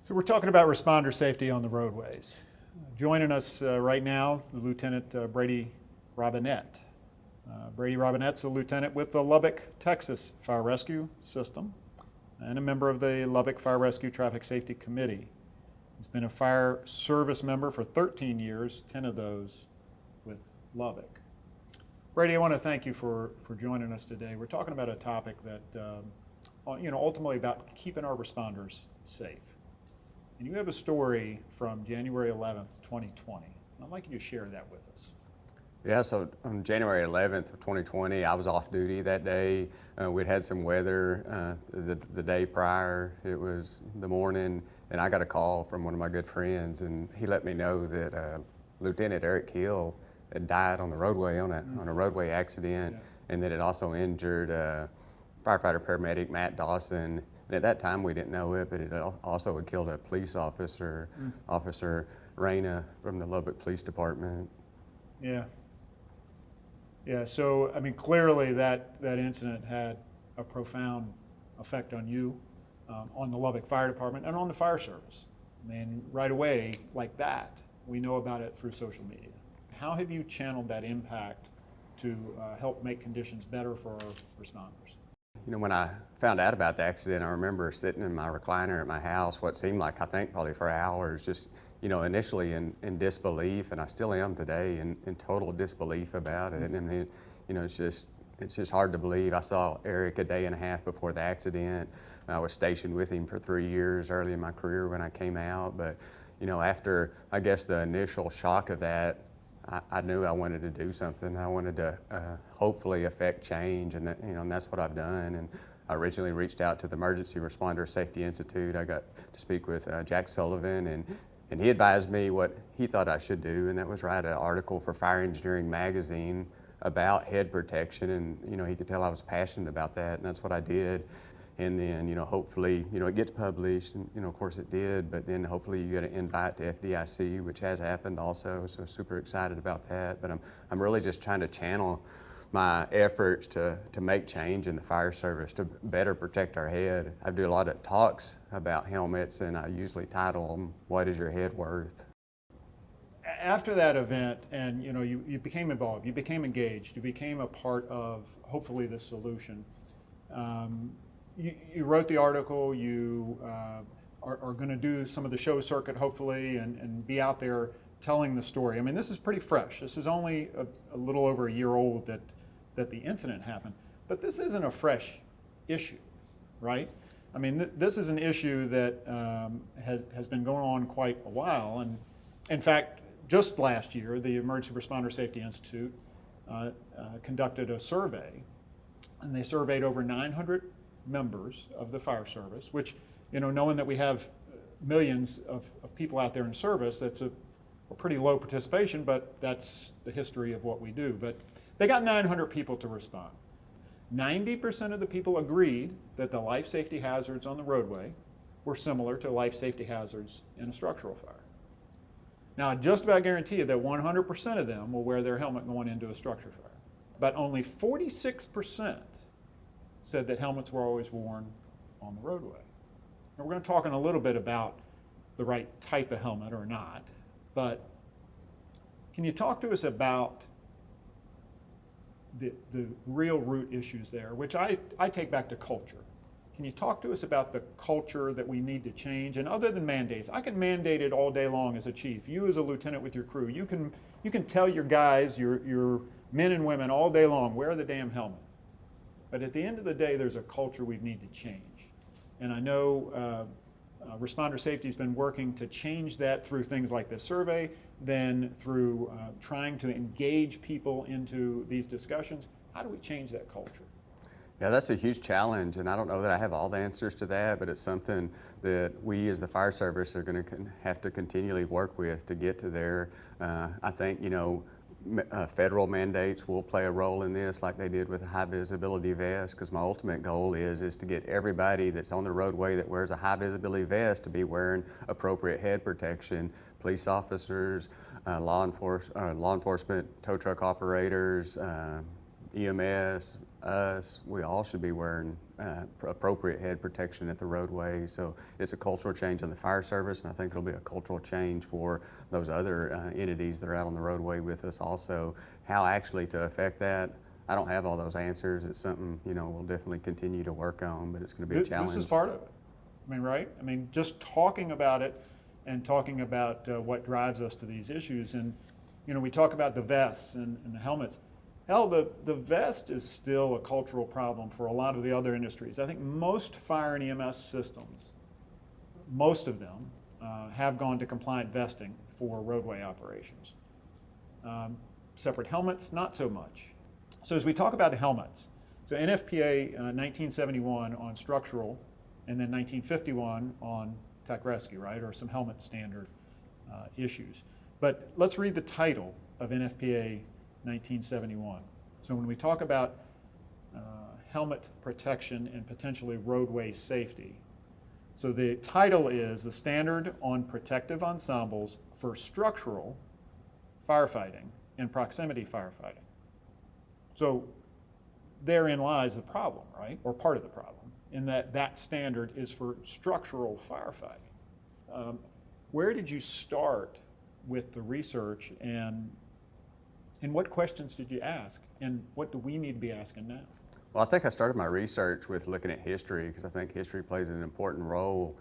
So we're talking about responder safety on the roadways. Joining us right now, Lieutenant Brady Robinette. Brady Robinette's a lieutenant with the Lubbock, Texas Fire Rescue System and a member of the Lubbock Fire Rescue Traffic Safety Committee. He's been a fire service member for 13 years, 10 of those with Lubbock. Brady, I want to thank you for joining us today. We're talking about a topic that, ultimately about keeping our responders safe. And you have a story from January 11th, 2020. I'd like you to share that with us. Yeah, so on January 11th of 2020, I was off duty that day. We'd had some weather the day prior. It was the morning, and I got a call from one of my good friends, and he let me know that Lieutenant Eric Hill had died on the roadway on a roadway accident, and that it also injured firefighter paramedic Matt Dawson. And at that time, we didn't know it, but it also had killed a police officer, Officer Rayna from the Lubbock Police Department. Yeah. Yeah, so, I mean, clearly that incident had a profound effect on you, on the Lubbock Fire Department, and on the fire service. I mean, right away, like that, we know about it through social media. How have you channeled that impact to help make conditions better for our responders? You know, when I found out about the accident, I remember sitting in my recliner at my house, what seemed like, I think, probably for hours, just, initially in disbelief, and I still am today in total disbelief about it. And I mean, it's just hard to believe. I saw Eric a day and a half before the accident. I was stationed with him for 3 years early in my career when I came out, but, after, I guess, the initial shock of that, I knew I wanted to do something. I wanted to hopefully affect change, and and that's what I've done. And I originally reached out to the Emergency Responder Safety Institute. I got to speak with Jack Sullivan, and he advised me what he thought I should do, and that was write an article for Fire Engineering magazine about head protection. And he could tell I was passionate about that, and that's what I did. And then, hopefully, it gets published, and, of course it did, but then hopefully you get an invite to FDIC, which has happened also, so super excited about that. But I'm really just trying to channel my efforts to make change in the fire service, to better protect our head. I do a lot of talks about helmets, and I usually title them, "What is your head worth?" After that event, and you became involved, you became engaged, you became a part of, hopefully, the solution. You wrote the article, you are going to do some of the show circuit, hopefully, and be out there telling the story. I mean, this is pretty fresh. This is only a little over a year old that the incident happened. But this isn't a fresh issue, right? I mean, this is an issue that has been going on quite a while. And in fact, just last year, the Emergency Responder Safety Institute conducted a survey, and they surveyed over 900 members of the fire service, which, knowing that we have millions of people out there in service, that's a pretty low participation, but that's the history of what we do. But they got 900 people to respond. 90% of the people agreed that the life safety hazards on the roadway were similar to life safety hazards in a structural fire. Now, I just about guarantee you that 100% of them will wear their helmet going into a structure fire. But only 46% said that helmets were always worn on the roadway. Now, we're going to talk in a little bit about the right type of helmet or not, but can you talk to us about the real root issues there, which I take back to culture. Can you talk to us about the culture that we need to change? And other than mandates, I can mandate it all day long as a chief. You as a lieutenant with your crew, you can tell your guys, your men and women all day long, wear the damn helmet. But at the end of the day, there's a culture we need to change. And I know Responder Safety has been working to change that through things like this survey, then through trying to engage people into these discussions. How do we change that culture? Yeah, that's a huge challenge, and I don't know that I have all the answers to that, but it's something that we as the fire service are going to have to continually work with to get to there. I think, federal mandates will play a role in this, like they did with a high visibility vest, because my ultimate goal is to get everybody that's on the roadway that wears a high visibility vest to be wearing appropriate head protection. Police officers, law enforcement, tow truck operators, EMS, us, we all should be wearing appropriate head protection at the roadway. So it's a cultural change in the fire service, and I think it'll be a cultural change for those other entities that are out on the roadway with us also. How actually to affect that, I don't have all those answers. It's something, we'll definitely continue to work on, but it's going to be a challenge. This is part of it. I mean, right? I mean, just talking about it and talking about what drives us to these issues. And, we talk about the vests and the helmets. Hell, the vest is still a cultural problem for a lot of the other industries. I think most fire and EMS systems, most of them, have gone to compliant vesting for roadway operations. Separate helmets, not so much. So as we talk about the helmets, so NFPA 1971 on structural, and then 1951 on tech rescue, right, or some helmet standard issues. But let's read the title of NFPA 1971. So when we talk about helmet protection and potentially roadway safety, so the title is the standard on protective ensembles for structural firefighting and proximity firefighting. So therein lies the problem, right? Or part of the problem, in that standard is for structural firefighting. Where did you start with the research, and what questions did you ask, and what do we need to be asking now? Well, I think I started my research with looking at history, because I think history plays an important role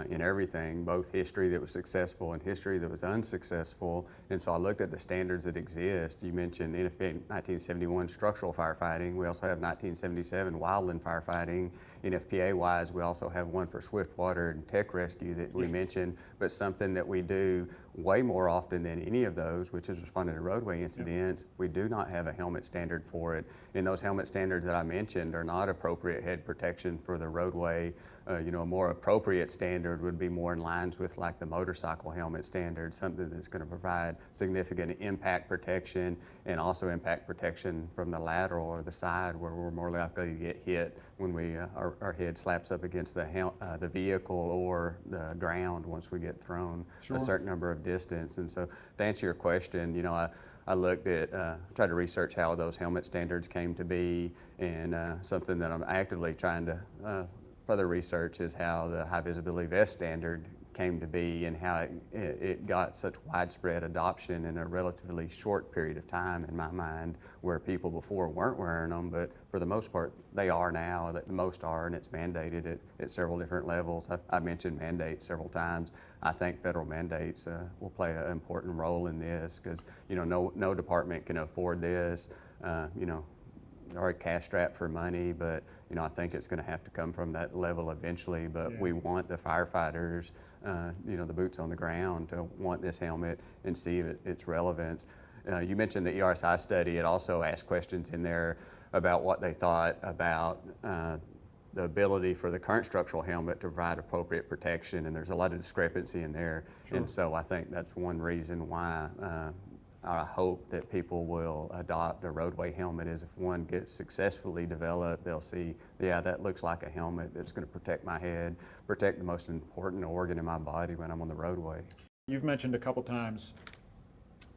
in everything, both history that was successful and history that was unsuccessful. And so I looked at the standards that exist. You mentioned NFPA 1971 structural firefighting. We also have 1977 wildland firefighting. NFPA-wise, we also have one for swift water and tech rescue that we mentioned, but something that we do way more often than any of those, which is responding to roadway incidents. We do not have a helmet standard for it. And those helmet standards that I mentioned are not appropriate head protection for the roadway. A more appropriate standard would be more in lines with like the motorcycle helmet standard, something that's going to provide significant impact protection and also impact protection from the lateral or the side, where we're more likely to get hit when our head slaps up against the vehicle or the ground once we get thrown a certain number of distance. And so to answer your question, I looked at, tried to research how those helmet standards came to be, and something that I'm actively trying to further research is how the high visibility vest standard came to be and how it got such widespread adoption in a relatively short period of time, in my mind, where people before weren't wearing them, but for the most part they are now, that most are, and it's mandated at several different levels. I mentioned mandates several times. I think federal mandates will play an important role in this, because no department can afford this. Already cash strapped for money, but I think it's going to have to come from that level eventually. But we want the firefighters, the boots on the ground, to want this helmet and see its relevance. You mentioned the ERSI study. It also asked questions in there about what they thought about the ability for the current structural helmet to provide appropriate protection, and there's a lot of discrepancy in there. And so I think that's one reason why I hope that people will adopt a roadway helmet, is if one gets successfully developed, they'll see, yeah, that looks like a helmet that's going to protect my head, protect the most important organ in my body when I'm on the roadway. You've mentioned a couple times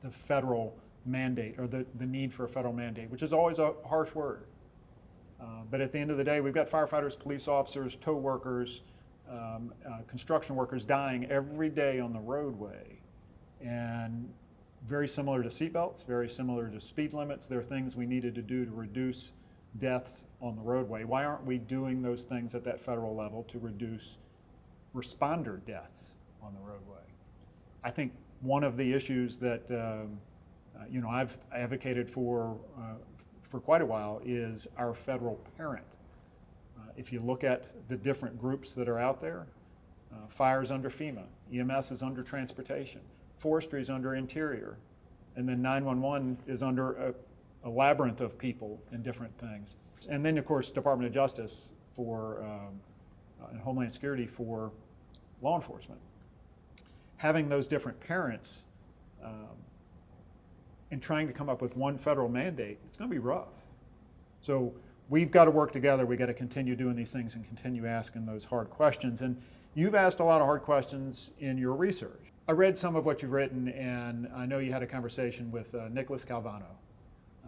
the federal mandate, or the need for a federal mandate, which is always a harsh word. But at the end of the day, we've got firefighters, police officers, tow workers, construction workers dying every day on the roadway. And very similar to seatbelts, very similar to speed limits. There are things we needed to do to reduce deaths on the roadway. Why aren't we doing those things at that federal level to reduce responder deaths on the roadway? I think one of the issues that I've advocated for quite a while is our federal parent. If you look at the different groups that are out there, fire is under FEMA, EMS is under transportation, forestry is under interior, and then 911 is under a labyrinth of people and different things. And then, of course, Department of Justice for and Homeland Security for law enforcement. Having those different parents and trying to come up with one federal mandate, it's going to be rough. So we've got to work together. We've got to continue doing these things and continue asking those hard questions. And you've asked a lot of hard questions in your research. I read some of what you've written, and I know you had a conversation with Nicholas Calvano,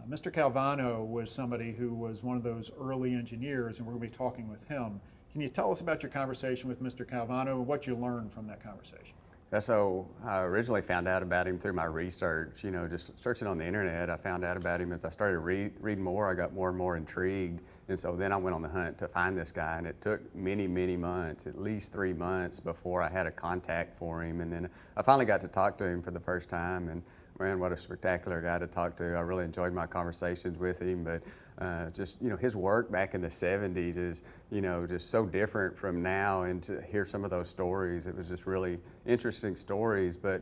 Mr. Calvano was somebody who was one of those early engineers, and we're going to be talking with him. Can you tell us about your conversation with Mr. Calvano and what you learned from that conversation? Yeah, so I originally found out about him through my research, just searching on the internet. I found out about him as I started reading more. I got more and more intrigued. And so then I went on the hunt to find this guy, and it took many, many months, at least 3 months before I had a contact for him. And then I finally got to talk to him for the first time, and man, what a spectacular guy to talk to. I really enjoyed my conversations with him, but his work back in the 70s is, just so different from now, and to hear some of those stories, it was just really interesting stories. But,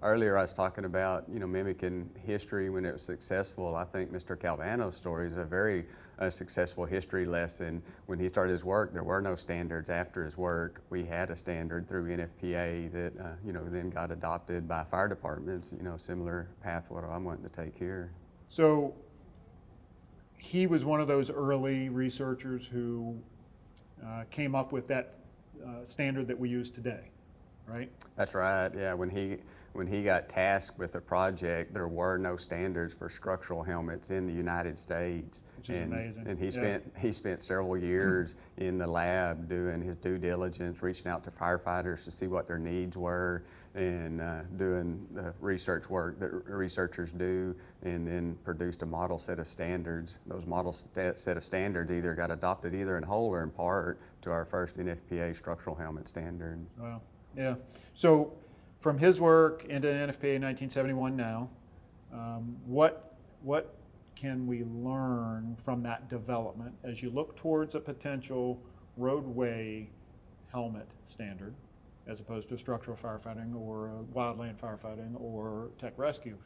earlier I was talking about, mimicking history when it was successful. I think Mr. Calvano's story is a very successful history lesson. When he started his work, there were no standards. After his work, we had a standard through NFPA that, then got adopted by fire departments, similar path what I'm wanting to take here. So he was one of those early researchers who came up with that standard that we use today, right? That's right. Yeah, when he got tasked with the project, there were no standards for structural helmets in the United States. Which is amazing. And he spent several years in the lab doing his due diligence, reaching out to firefighters to see what their needs were, and doing the research work that researchers do, and then produced a model set of standards. Those model set of standards either got adopted either in whole or in part to our first NFPA structural helmet standard. Wow. Yeah. So from his work into NFPA in 1971 now, what can we learn from that development as you look towards a potential roadway helmet standard as opposed to structural firefighting or wildland firefighting or tech rescue?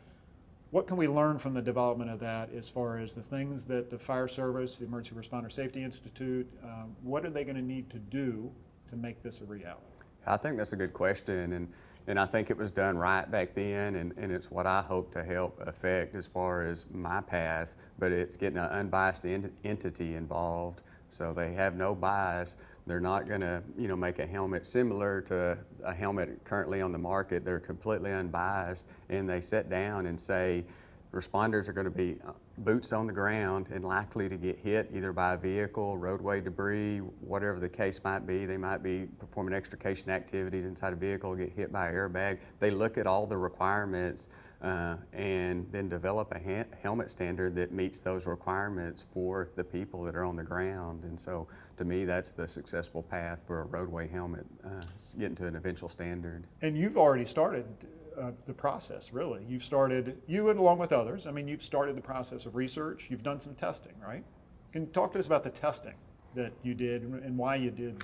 What can we learn from the development of that as far as the things that the Fire Service, the Emergency Responder Safety Institute, what are they going to need to do to make this a reality? I think that's a good question, and I think it was done right back then, and it's what I hope to help affect as far as my path, but it's getting an unbiased entity involved, so they have no bias. They're not going to, make a helmet similar to a helmet currently on the market. They're completely unbiased, and they sit down and say, responders are going to be boots on the ground and likely to get hit either by a vehicle, roadway debris, whatever the case might be. They might be performing extrication activities inside a vehicle, get hit by an airbag. They look at all the requirements and then develop a helmet standard that meets those requirements for the people that are on the ground. And so to me, that's the successful path for a roadway helmet, getting to an eventual standard. And you've already started the process, really. You and along with others, you've started the process of research. You've done some testing, right? Can you talk to us about the testing that you did and why you did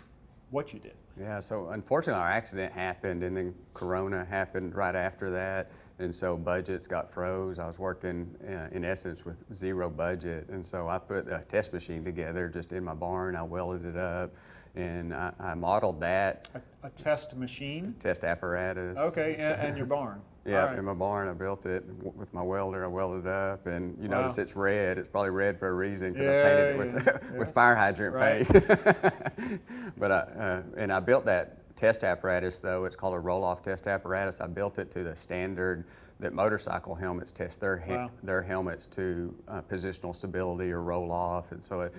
what you did? Yeah, so unfortunately our accident happened, and then Corona happened right after that, and so budgets got froze. I was working in essence with zero budget, and so I put a test machine together just in my barn. I welded it up, and I modeled that. A test machine? Test apparatus. Okay, and your barn. Yeah, right. In my barn I built it with my welder. I welded it up, and you Wow. notice it's red. It's probably red for a reason because Yeah, I painted it with fire hydrant Right. paint. But I built that test apparatus, though. It's called a roll-off test apparatus. I built it to the standard that motorcycle helmets test their helmets to positional stability or roll-off, and so it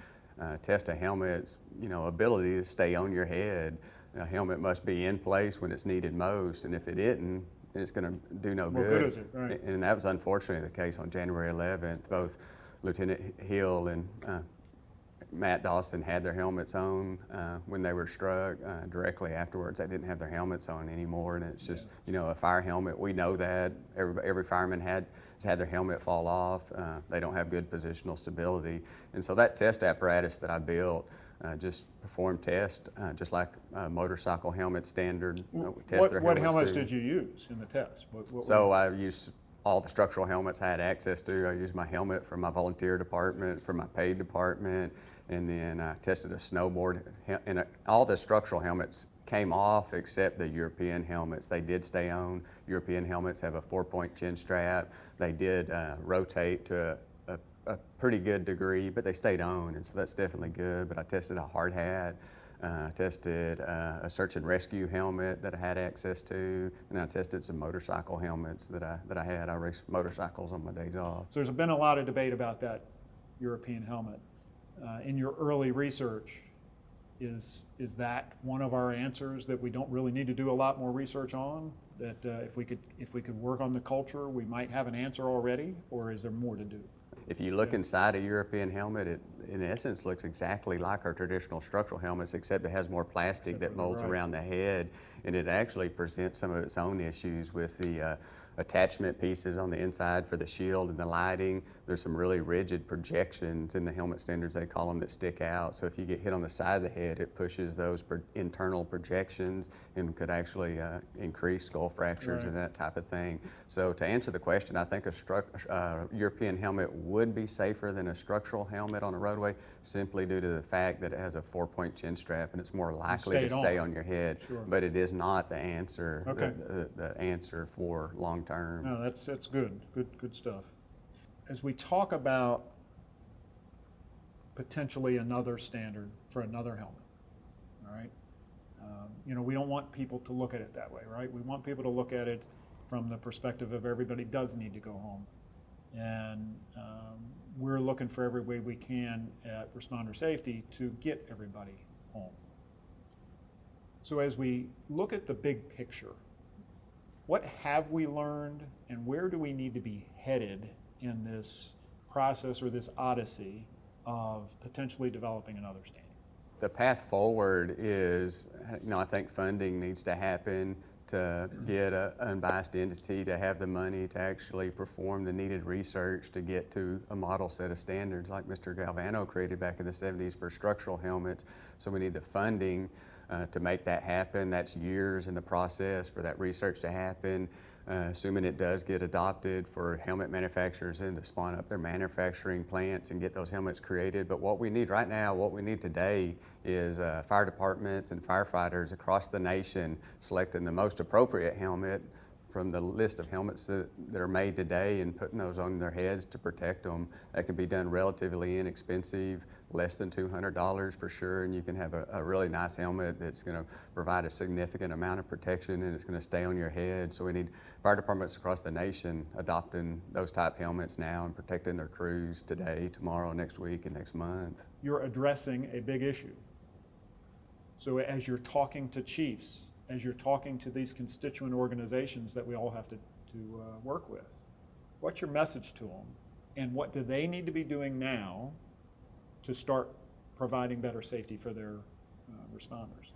test a helmet's ability to stay on your head. A helmet must be in place when it's needed most, and if it isn't, it's going to do no good. What good is it? Right. And that was unfortunately the case on January 11th. Both Lieutenant Hill and Matt Dawson had their helmets on when they were struck. Directly afterwards, they didn't have their helmets on anymore, and it's just a fire helmet. We know that every fireman has had their helmet fall off. They don't have good positional stability, and so that test apparatus that I built just performed tests just like motorcycle helmet standard. What helmets did you use in the test? So I used all the structural helmets I had access to. I used my helmet for my volunteer department, for my paid department, and then I tested a snowboard. And all the structural helmets came off except the European helmets. They did stay on. European helmets have a 4-point chin strap. They did rotate to a pretty good degree, but they stayed on, and so that's definitely good. But I tested a hard hat. I tested a search and rescue helmet that I had access to, and I tested some motorcycle helmets that I had. I race motorcycles on my days off. So there's been a lot of debate about that European helmet. In your early research, is that one of our answers that we don't really need to do a lot more research on? That if we could work on the culture, we might have an answer already, or is there more to do? If you look inside a European helmet, it in essence looks exactly like our traditional structural helmets, except it has more plastic that molds around the head, and it actually presents some of its own issues with the attachment pieces on the inside for the shield and the lighting. There's some really rigid projections in the helmet standards, they call them, that stick out. So if you get hit on the side of the head, it pushes those internal projections and could actually increase skull fractures and that type of thing. So to answer the question, I think a European helmet would be safer than a structural helmet on a roadway, simply due to the fact that it has a 4-point chin strap and it's more likely to stay on your head. Sure. But it is not the answer, okay. the answer for long term. No, that's good stuff. As we talk about potentially another standard for another helmet, all right? We don't want people to look at it that way, right? We want people to look at it from the perspective of everybody does need to go home. And we're looking for every way we can at responder safety to get everybody home. So as we look at the big picture, what have we learned and where do we need to be headed in this process or this odyssey of potentially developing another standard? The path forward is, I think funding needs to happen to get an unbiased entity to have the money to actually perform the needed research to get to a model set of standards like Mr. Galvano created back in the 70s for structural helmets. So we need the funding to make that happen. That's years in the process for that research to happen. Assuming it does get adopted, for helmet manufacturers and to spawn up their manufacturing plants and get those helmets created. But what we need right now, what we need today is fire departments and firefighters across the nation selecting the most appropriate helmet from the list of helmets that are made today and putting those on their heads to protect them. That can be done relatively inexpensive, less than $200 for sure, and you can have a really nice helmet that's going to provide a significant amount of protection and it's going to stay on your head. So we need fire departments across the nation adopting those type helmets now and protecting their crews today, tomorrow, next week, and next month. You're addressing a big issue. So as you're talking to chiefs, as you're talking to these constituent organizations that we all have to work with, what's your message to them? And what do they need to be doing now to start providing better safety for their responders?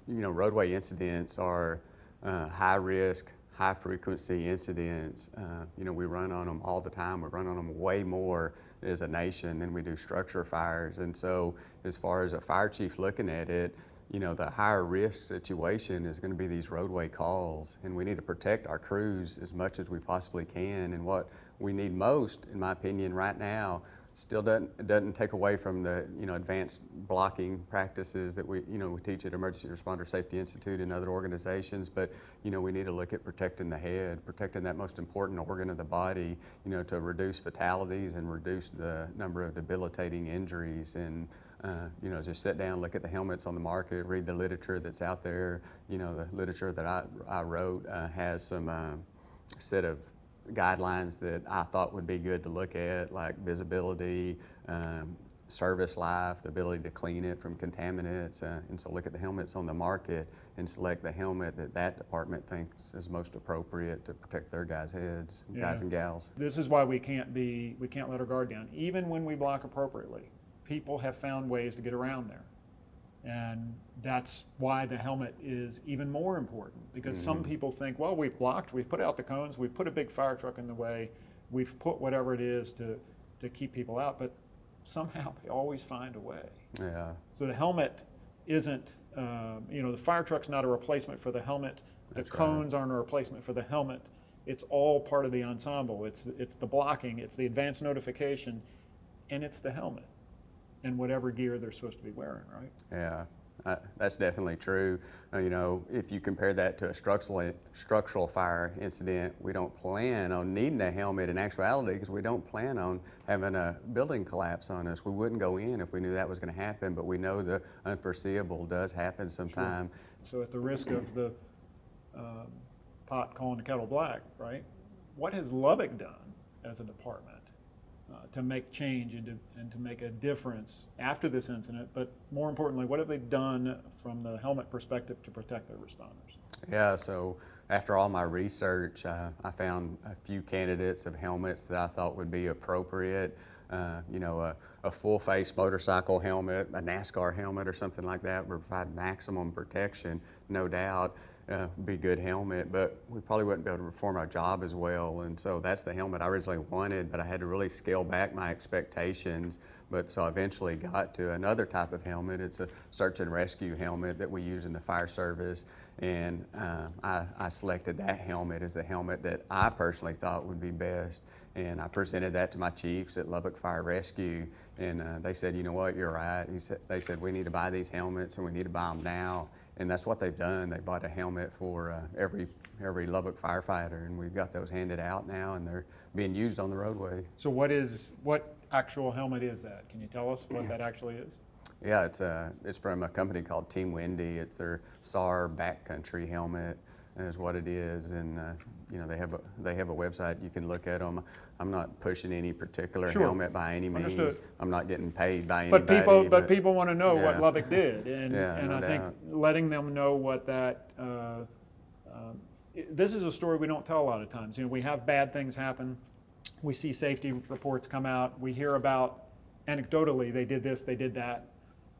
Roadway incidents are high risk, high frequency incidents. We run on them all the time. We run on them way more as a nation than we do structure fires. And so as far as a fire chief looking at it, the higher risk situation is going to be these roadway calls, and we need to protect our crews as much as we possibly can. And what we need most, in my opinion, right now, still doesn't take away from the advanced blocking practices that we teach at Emergency Responder Safety Institute and other organizations. But we need to look at protecting the head, protecting that most important organ of the body, to reduce fatalities and reduce the number of debilitating injuries. And just sit down, look at the helmets on the market, read the literature that's out there. The literature that I wrote has some set of guidelines that I thought would be good to look at, like visibility, service life, the ability to clean it from contaminants, and so look at the helmets on the market and select the helmet that department thinks is most appropriate to protect their guys' heads, guys and gals. This is why we can't let our guard down. Even when we block appropriately, people have found ways to get around there. And that's why the helmet is even more important, because some people think, well, we've blocked, we've put out the cones, we've put a big fire truck in the way, we've put whatever it is to keep people out, but somehow they always find a way. Yeah. So the helmet isn't, the fire truck's not a replacement for the helmet. That's the cones aren't a replacement for the helmet. It's all part of the ensemble. It's the blocking, it's the advanced notification, and it's the helmet and whatever gear they're supposed to be wearing, right? Yeah. That's definitely true. You know, if you compare that to a structural fire incident, we don't plan on needing a helmet in actuality because we don't plan on having a building collapse on us. We wouldn't go in if we knew that was going to happen, but we know the unforeseeable does happen sometime. So at the risk of the pot calling the kettle black, right? What has Lubbock done as a department to make change and to make a difference after this incident? But more importantly, what have they done from the helmet perspective to protect their responders? Yeah, so after all my research, I found a few candidates of helmets that I thought would be appropriate. You know, a full-face motorcycle helmet, a NASCAR helmet or something like that would provide maximum protection, no doubt. Be a good helmet, but we probably wouldn't be able to perform our job as well. And so that's the helmet I originally wanted, but I had to really scale back my expectations. But so I eventually got to another type of helmet. It's a search and rescue helmet that we use in the fire service. And I selected that helmet as the helmet that I personally thought would be best. And I presented that to my chiefs at Lubbock Fire Rescue, and they said, you know what, you're right. They said, we need to buy these helmets and we need to buy them now. And that's what they've done. They bought a helmet for every Lubbock firefighter, and we've got those handed out now, and they're being used on the roadway. So what actual helmet is that? Can you tell us what that actually is? Yeah, it's from a company called Team Windy. It's their SAR backcountry helmet is what it is, and you know, they have a website. You can look at them. I'm not pushing any particular helmet by any means. Understood. I'm not getting paid by anybody. But people want to know what Lubbock did, and no I think doubt. letting them know what that. This is a story we don't tell a lot of times. You know, we have bad things happen. We see safety reports come out. We hear about anecdotally they did this, they did that,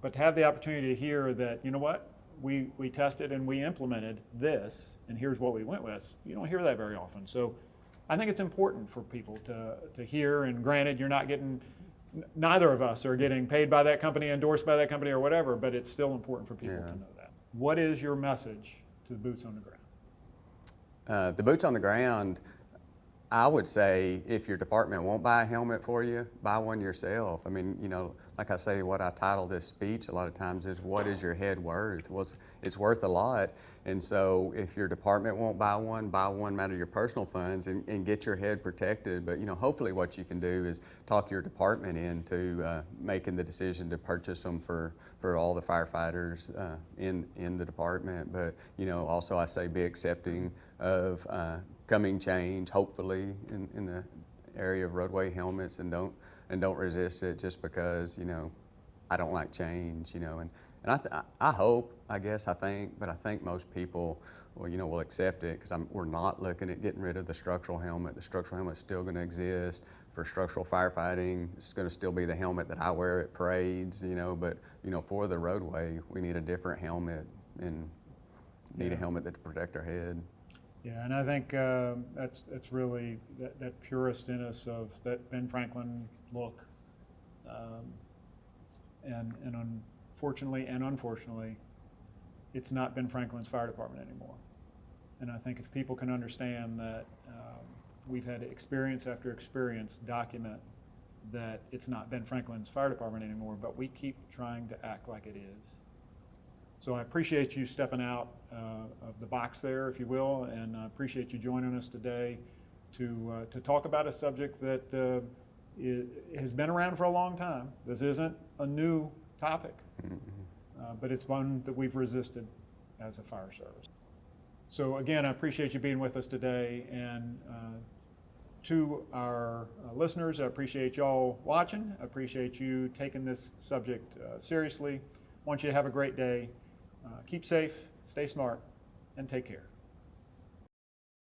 but to have the opportunity to hear that, you know what, we tested and we implemented this, and here's what we went with. You don't hear that very often. So I think it's important for people to hear, and granted, you're not getting, neither of us are getting paid by that company, endorsed by that company or whatever, but it's still important for people to know that. What is your message to the boots on the ground? The boots on the ground, I would say if your department won't buy a helmet for you, buy one yourself. I mean, you know, like I say, what I title this speech a lot of times is, what is your head worth? Well, it's worth a lot. And so if your department won't buy one out of your personal funds and get your head protected. But, you know, hopefully what you can do is talk your department into making the decision to purchase them for all the firefighters in the department. But, you know, also I say be accepting of coming change, hopefully, in the area of roadway helmets, and don't resist it just because, you know, I don't like change, you know, and I hope, I think most people, well, you know, will accept it, because we're not looking at getting rid of the structural helmet. The structural helmet's still going to exist for structural firefighting. It's going to still be the helmet that I wear at parades, you know, but, you know, for the roadway, we need a different helmet and need a helmet to protect our head. Yeah, and I think that's really that purist in us of that Ben Franklin look, and unfortunately, it's not Ben Franklin's fire department anymore. And I think if people can understand that, we've had experience after experience document that it's not Ben Franklin's fire department anymore, but we keep trying to act like it is. So I appreciate you stepping out of the box there, if you will, and I appreciate you joining us today to talk about a subject that has been around for a long time. This isn't a new topic, but it's one that we've resisted as a fire service. So again, I appreciate you being with us today, and to our listeners, I appreciate y'all watching. I appreciate you taking this subject seriously. I want you to have a great day. Keep safe, stay smart, and take care.